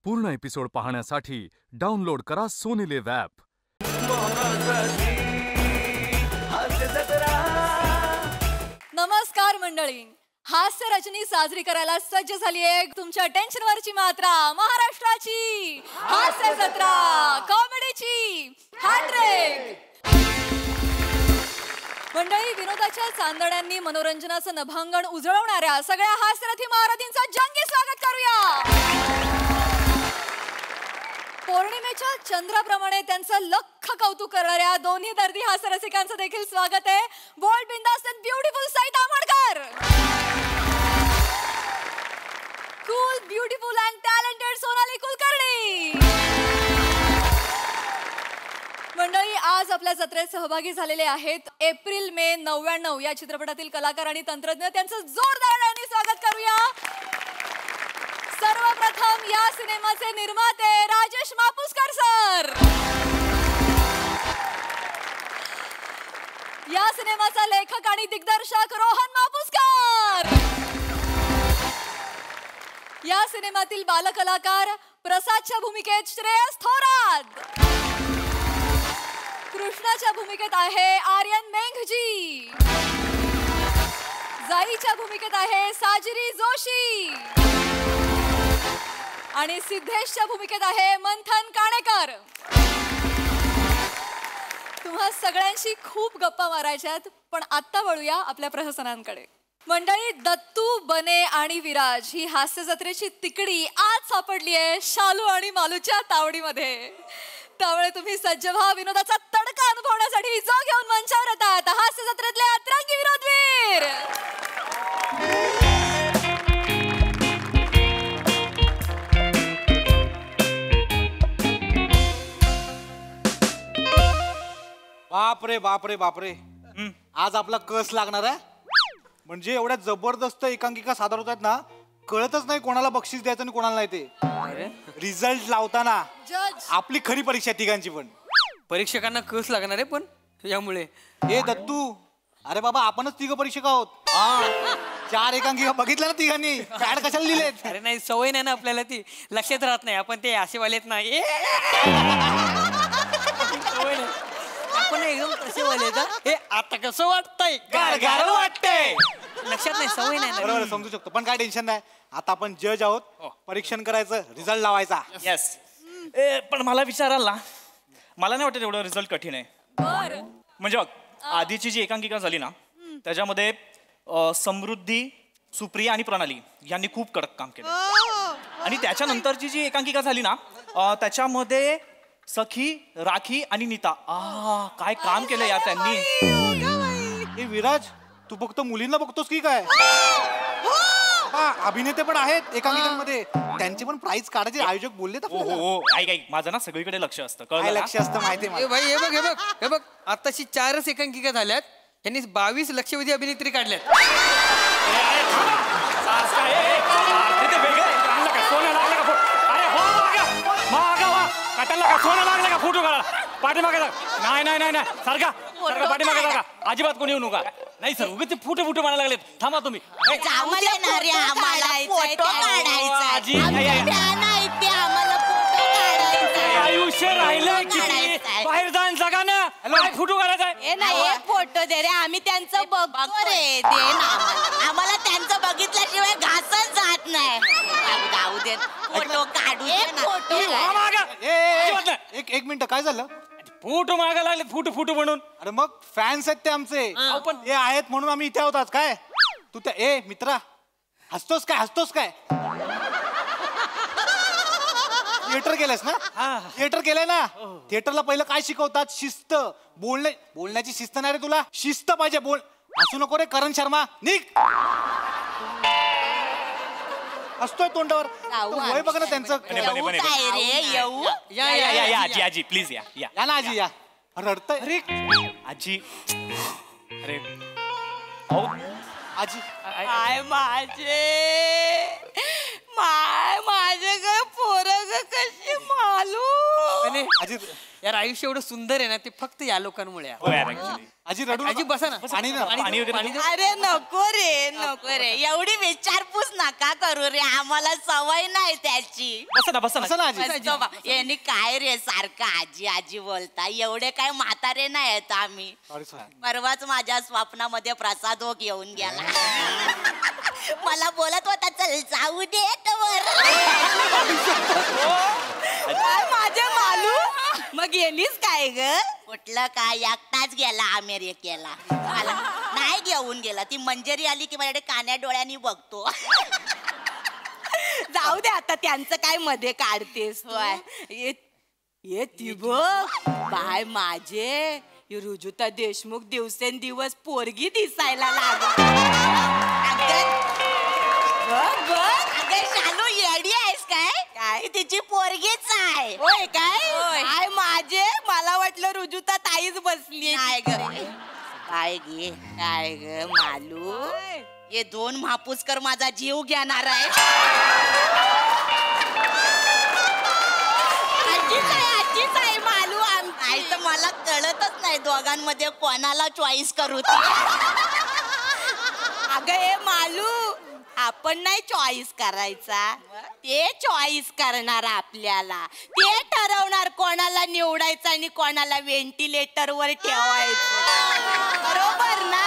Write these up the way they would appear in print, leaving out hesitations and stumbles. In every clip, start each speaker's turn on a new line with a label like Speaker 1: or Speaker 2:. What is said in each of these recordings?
Speaker 1: पूर्ण एपिसोड पाहण्यासाठी डाउनलोड करा सोनी लिव्ह ॲप।
Speaker 2: नमस्कार मंडळी, हास्य रजनी साजरी करायला सज्ज झाली आहे तुमच्या टेन्शनवरची मात्रा, महाराष्ट्राची हास्य जत्रा, कॉमेडीची हॅट्रिक। मंडळी, विनोदाच्या चांदण्यांनी मनोरंजनाचं नभांगण उजळवणाऱ्या सगळ्या हास्यरथी महारथींचं जंगी स्वागत करूया। पौर्णिमेच्या चंद्राप्रमाणे त्यांचं लख कौतुक करणाऱ्या दोन्ही दर्दी हास्यरसिकांचं देखील स्वागत आहे। बोल्ड, बिंदास and beautiful Sai Tamhankar, cool, beautiful and talented Sonali Kulkarni. मंडळी, आज आपल्या जत्रेत सहभागी झालेले आहेत एप्रिल मे 99 या चित्रपटातील कलाकार आणि तंत्रज्ञ, त्यांचं जोरदार स्वागत करूया। सर्वप्रथम या सिनेमाचे निर्माते राजेश मापुसकर सर, या सिनेमाचा लेखक आणि दिग्दर्शक रोहन मापुसकर, या सिनेमातील बालकलाकार प्रसादच्या भूमिकेत श्रेयस थोरात, कृष्णाच्या भूमिकेत आहे आर्यन मेंघजी, जाईच्या भूमिकेत आहे साजिरी जोशी आणि सिद्धेशच्या भूमिकेत आहे मंथन काणेकर। तुम्हा सगळ्यांशी खूप गप्पा मारायच्यात, पण आता वळूया आपल्या प्रहसनांकडे। मंडळी, दत्तू, बने आणि विराज ही हास्य जत्रेची तिकडी आज सापडली आहे शालू आणि मालूच्या तावडीमध्ये। त्यामुळे तुम्ही सज्ज व्हा विनोदाचा तडका अनुभवण्यासाठी, जो घेऊन मंचावर येतात हास्य जत्रेतले अतरंगी विनोदवीर।
Speaker 3: बापरे बापरे बापरे, आज आपला कस लागणार आहे। म्हणजे एवढ्या जबरदस्त एकांकिका सादर होत आहेत ना, कळतच नाही कोणाला बक्षीस द्यायचं आणि कोणाला नाही ते। रिझल्ट लावताना आपली खरी परीक्षा तिघांची, पण
Speaker 4: परीक्षकांना कस लागणार आहे पण यामुळे।
Speaker 3: ए दत्तू, अरे बाबा आपणच तिघ परीक्षक आहोत। 4 एकांकिका बघितल्या ना तिघांनी, पॅड कशाला लिहिलेत?
Speaker 4: अरे नाही, सवय नाही ना आपल्याला, ती लक्षात राहत नाही। आपण ते आशेवालेत ना, आपण एकदम कसे वाले का, हे आता कसं वाटतंय, गार वाटतंय, लक्षात नाही, सवय नाही ना।
Speaker 3: बरोबर, समजू शकतो, पण काय टेन्शन नाही। आता आपण जज आहोत, परीक्षण करायचं, रिझल्ट लावायचा।
Speaker 5: यस, पण मला विचाराल ना, मला नाही वाटत एवढं रिझल्ट कठीण आहे। म्हणजे बघ, आधीची जी एकांकिका झाली ना, त्याच्यामध्ये समृद्धी, सुप्रिया आणि प्रणाली यांनी खूप कडक काम केलं। आणि त्याच्यानंतरची जी एकांकिका झाली ना, त्याच्यामध्ये सखी, राखी आणि नीता, काय काम केलं यार त्यांनी।
Speaker 3: ए विराज, तू फक्त मुलींना बघतोस की काय? अभिनेते पण आहेत एकांकिकांमध्ये, त्यांचे पण प्राइज काढायचे आयोजक बोलले।
Speaker 5: हो, ऐक, माझं ना सगळीकडे लक्ष असतं,
Speaker 3: काय लक्ष असतं माहिती आहे
Speaker 4: भाई। हे बघ आताशी 4च एकांकिका झाल्यात, त्यांनी 22 लक्षवेधी अभिनेत्री काढल्यात।
Speaker 5: फोटो काढा पाठीमागे, नाही सारखा पाठीमागे सारखा, अजिबात कोणी येऊ नका। नाही सर, उगाच फुटे म्हणायला लागलेत, थांबा तुम्ही। आयुष्य राहिलं किती, बाहेर जाऊन जगा ना, फोटो काढायचा।
Speaker 6: फोटो दे रे, आम्ही त्यांचं बघतो रे, दे ना आम्हाला त्यांचं बघितल्याशिवाय घासच जात नाही। जाऊ दे, फोटो काढू दे ना।
Speaker 3: एक मिनिट, काय झालं?
Speaker 5: फोटो मागा लागले, फोटो म्हणून।
Speaker 3: अरे मग फॅन्स आहेत ते आमचे, पण हे आहेत म्हणून आम्ही इथे होतात काय? तू त्या मित्रा, हसतोस काय? थिएटर केलंस ना? थिएटर केलंय ना? थिएटरला पहिलं काय शिकवतात? शिस्त, बोलण्याची शिस्त नाही रे तुला, शिस्त पाहिजे। बोल, हसू नको रे करण शर्मा, निघ। असतोय तोंडावर, वय बघ ना त्यांचं।
Speaker 5: आजी प्लीज या
Speaker 3: ना आजी, या। रडतंय
Speaker 5: अरे आजी, अरे
Speaker 3: आजी,
Speaker 6: माझे काय पोरग कशी मालू।
Speaker 3: आजी
Speaker 4: यार आयुष्य एवढं सुंदर आहे ना ते फक्त या लोकांमुळे आहे.
Speaker 5: हो यार ऍक्च्युली
Speaker 3: आजी रडू
Speaker 4: आजी
Speaker 3: नका.
Speaker 4: बसा ना.
Speaker 3: पाणी ना.
Speaker 5: पाणी वगैरे
Speaker 4: पाणी
Speaker 5: देऊ?
Speaker 4: दे.
Speaker 6: अरे नको रे एवढी विचारपूस नका करू रे आम्हाला सवय नाही त्याची.
Speaker 5: बसा ना बसा
Speaker 3: असं
Speaker 5: ना
Speaker 3: ना आजी
Speaker 6: मस्त बा. यांनी काय रे सारखं आजी आजी बोलता एवढे काय म्हातारे नाही आहेत आम्ही.
Speaker 3: Sorry sorry.
Speaker 6: परवाच माझ्या स्वप्नामध्ये प्रसाद हो घेऊन गेला. मला बोलत होता चल जाऊ दे माझे मालू. मग गेलीस काय ग? कुठलं काय एकटाच गेला अमेरिकेला. मला नाही घेऊन गेला. ती मंजरी आली की माझ्याकडे कान्या डोळ्यांनी बघतो. जाऊ दे आता त्यांचं काय मध्ये काढतेस ये ती बघ बाय माझे रुजुता देशमुख दिवसेंदिवस पोरगी दिसायला लागली. अगं शालू येडी आहेस काय तिची पोरगीच आहे. होय काय माझे मला वाटलं रुजुता ताईच बसली. काय ग काय ग मालू हे 2 महापुसकर माझा जीव घेणार आहे. आजीच आहे मालू. नाही तर मला कळतच नाही दोघांमध्ये कोणाला चॉईस करू. अगं हे मालू आपण नाही चॉईस करायचा ते चॉईस करणार आपल्याला. ते ठरवणार कोणाला निवडायचं आणि कोणाला व्हेंटिलेटर वर ठेवायचं. बरोबर ना?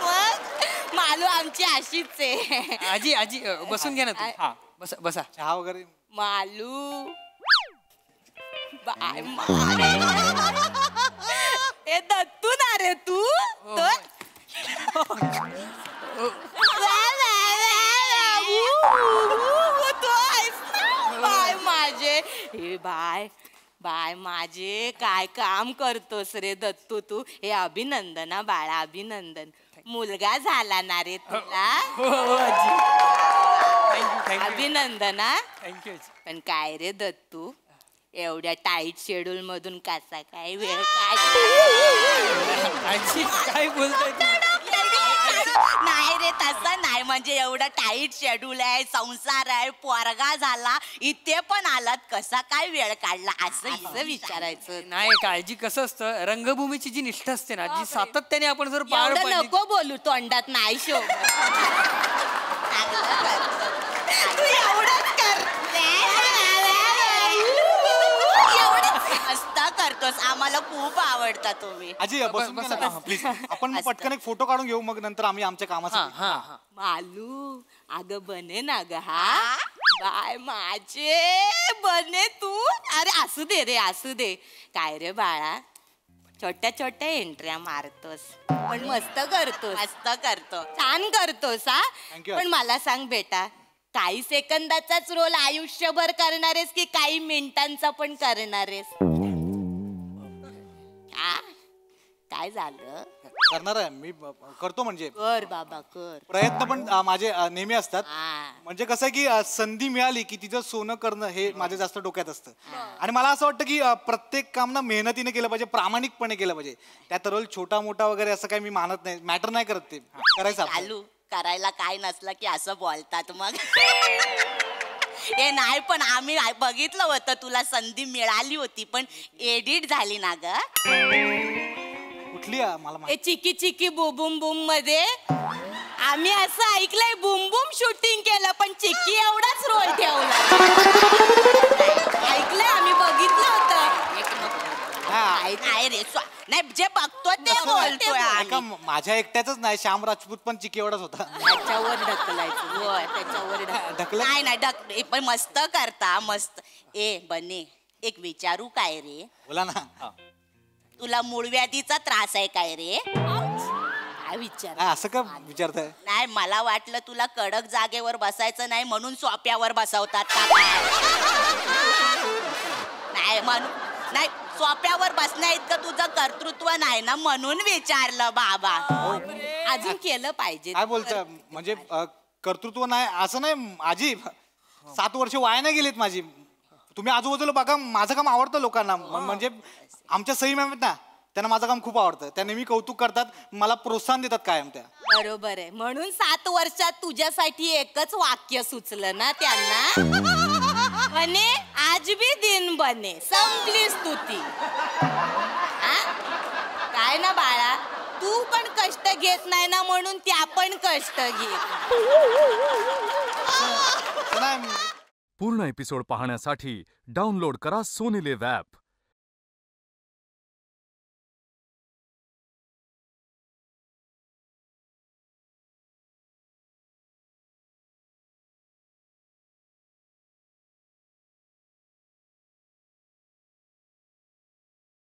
Speaker 6: मग मालू आमची अशीच आहे.
Speaker 4: आजी आजी बसून घ्या ना तू.
Speaker 5: हा
Speaker 4: बसा बसा.
Speaker 3: चहा वगैरे
Speaker 6: मालू बाय हे दत्तू ना रे तू बाय माझे हे बाय माझे काय काम करतोस रे दत्तू तू. हे अभिनंदना बाळा अभिनंदन. मुलगा झाला ना रे तुला.
Speaker 4: थँक्यू
Speaker 6: अभिनंदना.
Speaker 4: थँक्यू.
Speaker 6: पण काय रे दत्तू एवढ्या टाईट शेड्यूल मधून कसा काय वेळ
Speaker 4: आजी काय बोलताय तू?
Speaker 6: नाही रे तसं नाही. म्हणजे एवढं टाईट शेड्यूल आहे संसार आहे पोरगा झाला इथे पण आलात कसा काय वेळ काढला असं विचारायचं.
Speaker 4: नाही काळजी कसं असतं रंगभूमीची जी निष्ठा असते ना जी सातत्याने आपण जर पार
Speaker 6: एवढं
Speaker 4: पाडली.
Speaker 6: नको बोलू तोंडात नाही शो. तू एवढंच कर. मस्त करतोस आम्हाला खूप आवडता तुम्ही.
Speaker 3: आजी बस प्लीज. आपण मग पटकन एक फोटो काढून घेऊ मग नंतर आम्ही आमच्या कामासाठी.
Speaker 4: हा
Speaker 6: मालू अगं बने ना ग हा बाय माझे बने तू. अरे असू दे रे असू दे. काय रे बाळा छोट्या छोट्या एंट्र्या मारतोस पण मस्त करतो छान करतोस हा.
Speaker 3: Thank you.
Speaker 6: पण मला सांग बेटा काही सेकंदाचाच रोल आयुष्यभर करणारेस की काही मिनिटांचा पण करणारेस? काय झालं?
Speaker 3: करणार आहे मी करतो म्हणजे
Speaker 6: कर बाबा कर.
Speaker 3: प्रयत्न पण माझे नेहमी असतात. म्हणजे कसं आहे की संधी मिळाली की तिचं सोनं करणं हे माझ्या जास्त डोक्यात असतं. आणि मला असं वाटतं की प्रत्येक काम ना मेहनतीने केलं पाहिजे प्रामाणिकपणे केलं पाहिजे. त्यात रोल छोटा मोठा वगैरे असं काही मी मानत नाही. मॅटर नाही करत ते करायचं आपण.
Speaker 6: चालू करायला काय नसलं की असं बोलतात मग. हे नाही पण आम्ही बघितलं होतं तुला संधी मिळाली होती पण एडिट झाली ना ग.
Speaker 3: कुठली मला
Speaker 6: हे चिकी चिकी बुबुम बुम मध्ये आम्ही असं ऐकलंय बुम बुम शूटिंग केलं पण चिकी एवढाच रोल ठेवला. ऐकलंय आम्ही बघितलं होतं. नाही रे नाही जे बघतो ते बोलतोय आम्ही.
Speaker 3: माझ्या एकट्याच नाही श्याम राजपूत पण चिकी एवढाच होता.
Speaker 6: त्याच्यावर ढकलायचं त्याच्यावर
Speaker 3: ढकल
Speaker 6: नाही पण मस्त करता मस्त. ए बने एक विचारू काय रे?
Speaker 3: बोला ना.
Speaker 6: तुला मूळव्याधीचा त्रास आहे काय रे? काय विचार
Speaker 3: असं का विचारताय?
Speaker 6: नाही मला वाटलं तुला कडक जागेवर बसायचं नाही म्हणून सोप्यावर बसवतात का काय? नाही म्हणून नाही सोप्यावर बसण्या इतकं तुझं कर्तृत्व नाही ना म्हणून विचारलं बाबा. अजून केलं पाहिजे.
Speaker 3: काय बोलता म्हणजे कर्तृत्व नाही असं नाही. आजी 7 वर्ष वाया नाही गेलीत माझी. तुम्ही आजूबाजूला बघा माझं काम आवडतं लोकांना. म्हणजे आमच्या सई मॅम आहेत ना त्यांना माझं काम खूप आवडतं. त्या नेहमी कौतुक करतात मला प्रोत्साहन देतात कायम त्या.
Speaker 6: बरोबर आहे म्हणून 7 वर्षात तुझ्यासाठी एकच वाक्य सुचलं ना त्यांना. म्हणे आज आज भी दिन बने संपली स्तुती. हा? काय ना बाळा, तू पण कष्ट घेत नाही ना म्हणून त्या पण कष्ट घेत.
Speaker 3: नाही
Speaker 1: पूर्ण एपिसोड पाहण्यासाठी डाउनलोड करा सोनी लिव्ह ॲप.